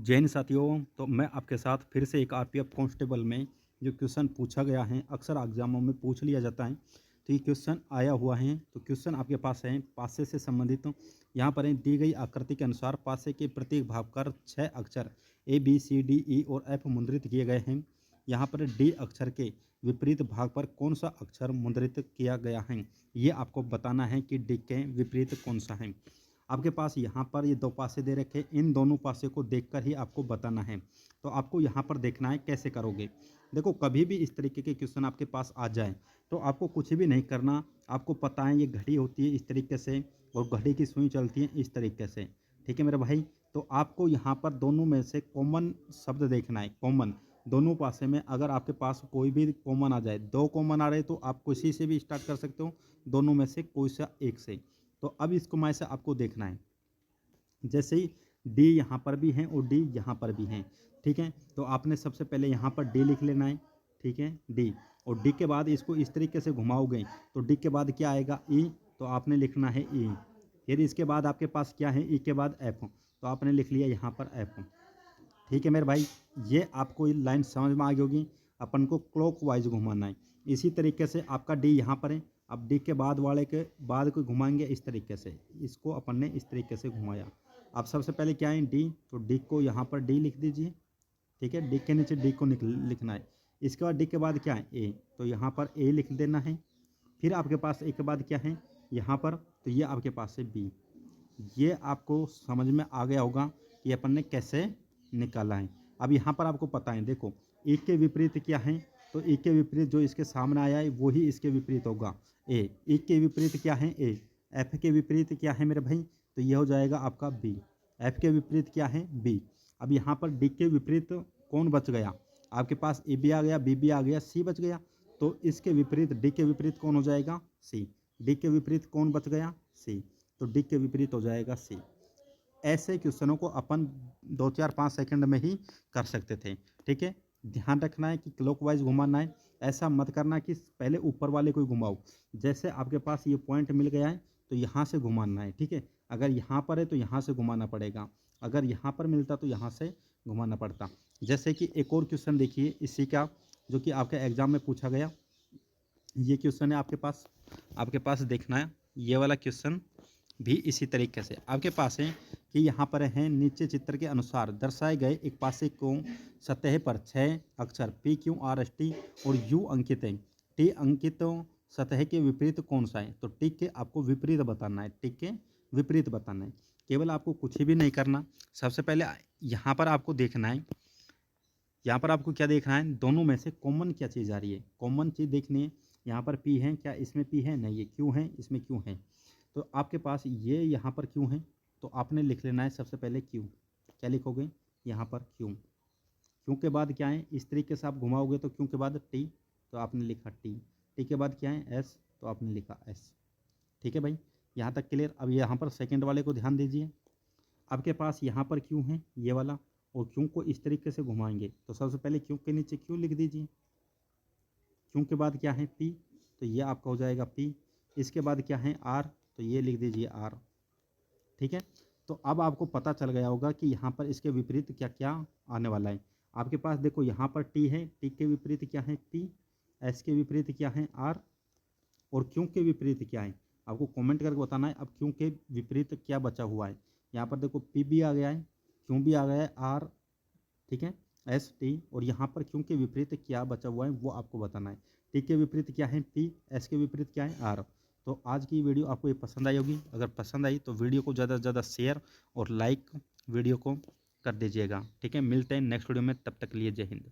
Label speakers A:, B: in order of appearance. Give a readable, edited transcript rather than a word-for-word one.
A: जय हिंद साथियों। तो मैं आपके साथ फिर से एक आरपीएफ कांस्टेबल में जो क्वेश्चन पूछा गया है, अक्सर एग्जामों में पूछ लिया जाता है। तो ये क्वेश्चन आया हुआ है। तो क्वेश्चन आपके पास है पासे से संबंधित। तो यहाँ पर दी गई आकृति के अनुसार पासे के प्रत्येक भाग पर 6 अक्षर ABCDE और F मुद्रित किए गए हैं। यहाँ पर D अक्षर के विपरीत भाग पर कौन सा अक्षर मुद्रित किया गया है, ये आपको बताना है कि D के विपरीत कौन सा है। आपके पास यहाँ पर ये 2 पासे दे रखे, इन दोनों पासे को देखकर ही आपको बताना है। तो आपको यहाँ पर देखना है कैसे करोगे। देखो, कभी भी इस तरीके के क्वेश्चन आपके पास आ जाए तो आपको कुछ भी नहीं करना। आपको पता है ये घड़ी होती है इस तरीके से और घड़ी की सुई चलती है इस तरीके से। ठीक है मेरे भाई। तो आपको यहाँ पर दोनों में से कॉमन शब्द देखना है। कॉमन दोनों पासे में अगर आपके पास कोई भी कॉमन आ जाए, 2 कॉमन आ रहे तो आप किसी से भी स्टार्ट कर सकते हो, दोनों में से कोई सा एक से। तो अब इसको मैं से आपको देखना है। जैसे ही डी यहाँ पर भी है और डी यहाँ पर भी है, ठीक है। तो आपने सबसे पहले यहाँ पर डी लिख लेना है, ठीक है, डी। और डी के बाद इसको इस तरीके से घुमाओगे तो डी के बाद क्या आएगा, ई। तो आपने लिखना है ई। फिर इसके बाद आपके पास क्या है, ई के बाद एफ। तो आपने लिख लिया यहाँ पर एफ। ठीक है मेरे भाई, ये आपको ये लाइन समझ में आ गई होगी। अपन को क्लॉकवाइज घुमाना है। इसी तरीके से आपका डी यहाँ पर है। अब डी के बाद वाले के बाद को घुमाएंगे इस तरीके से। इसको अपन ने इस तरीके से घुमाया। अब सबसे पहले क्या है, डी। तो डी को यहाँ पर डी लिख दीजिए, ठीक है। डी के नीचे डी को लिखना है। इसके बाद डी के बाद क्या है, ए। तो यहाँ पर ए लिख देना है। फिर आपके पास ए के बाद क्या है यहाँ पर, तो ये आपके पास है बी। ये आपको समझ में आ गया होगा कि अपन ने कैसे निकाला है। अब यहाँ पर आपको पता है, देखो ए के विपरीत क्या है। तो ए के विपरीत जो इसके सामने आया है वो ही इसके विपरीत होगा, ए। ए के विपरीत क्या है, ए। एफ के विपरीत क्या है मेरे भाई, तो ये हो जाएगा आपका बी। एफ के विपरीत क्या है, बी। अब यहाँ पर डी के विपरीत कौन बच गया, आपके पास ए बी आ गया, बी बी आ गया, सी बच गया। तो इसके विपरीत डी के विपरीत कौन हो जाएगा, सी। डी के विपरीत कौन बच गया, सी। तो डी के विपरीत हो जाएगा सी। ऐसे क्वेश्चनों को अपन 2-4-5 सेकंड में ही कर सकते थे, ठीक है। ध्यान रखना है कि क्लॉकवाइज घुमाना है। ऐसा मत करना कि पहले ऊपर वाले को घुमाओ। जैसे आपके पास ये पॉइंट मिल गया है तो यहाँ से घुमाना है, ठीक है। अगर यहाँ पर है तो यहाँ से घुमाना पड़ेगा, अगर यहाँ पर मिलता तो यहाँ से घुमाना पड़ता। जैसे कि एक और क्वेश्चन देखिए इसी का, जो कि आपके एग्जाम में पूछा गया। ये क्वेश्चन है आपके पास देखना है। ये वाला क्वेश्चन भी इसी तरीके से आपके पास है कि यहाँ पर है, नीचे चित्र के अनुसार दर्शाए गए एक पासे को सतह पर 6 अक्षर PQRST और U अंकित है। T अंकित सतह के विपरीत कौन सा है। तो टी के आपको विपरीत बताना है, टी के विपरीत बताना है। केवल आपको कुछ भी नहीं करना। सबसे पहले यहाँ पर आपको देखना है, यहाँ पर आपको क्या देखना है, दोनों में से कॉमन क्या चीज़ आ रही है। कॉमन चीज़ देखनी है। यहाँ पर P है, क्या इसमें P है, नहीं। ये Q है, इसमें Q है। तो आपके पास ये यहाँ पर Q है, तो आपने लिख लेना है सबसे पहले Q। क्या लिखोगे, यहाँ पर Q। Q के बाद क्या है, इस तरीके से आप घुमाओगे तो Q के बाद T, तो आपने लिखा T। T के बाद क्या है, S, तो आपने लिखा S। ठीक है भाई, यहाँ तक क्लियर। अब यहाँ पर सेकेंड वाले को ध्यान दीजिए। आपके पास यहाँ पर Q है ये वाला, और Q को इस तरीके से घुमाएंगे तो सबसे पहले Q के नीचे Q लिख दीजिए। Q के बाद क्या है P, तो ये आपका हो जाएगा P। इसके बाद क्या है R, तो ये लिख दीजिए R। ठीक है। तो अब आपको पता चल गया होगा कि यहाँ पर इसके विपरीत क्या क्या आने वाला है। आपके पास देखो यहाँ पर T है, T के विपरीत क्या है P, S के विपरीत क्या है R, और Q के विपरीत क्या है। आपको कमेंट करके बताना है अब Q के विपरीत क्या बचा हुआ है। यहाँ पर देखो P भी आ गया है, Q भी आ गया है, R, ठीक है, एस टी। और यहाँ पर Q के विपरीत क्या बचा हुआ है वो आपको बताना है। टी के विपरीत क्या है P, एस के विपरीत क्या है R। तो आज की वीडियो आपको ये पसंद आई होगी। अगर पसंद आई तो वीडियो को ज़्यादा से ज़्यादा शेयर और लाइक वीडियो को कर दीजिएगा, ठीक है। मिलते हैं नेक्स्ट वीडियो में, तब तक के लिए जय हिंद।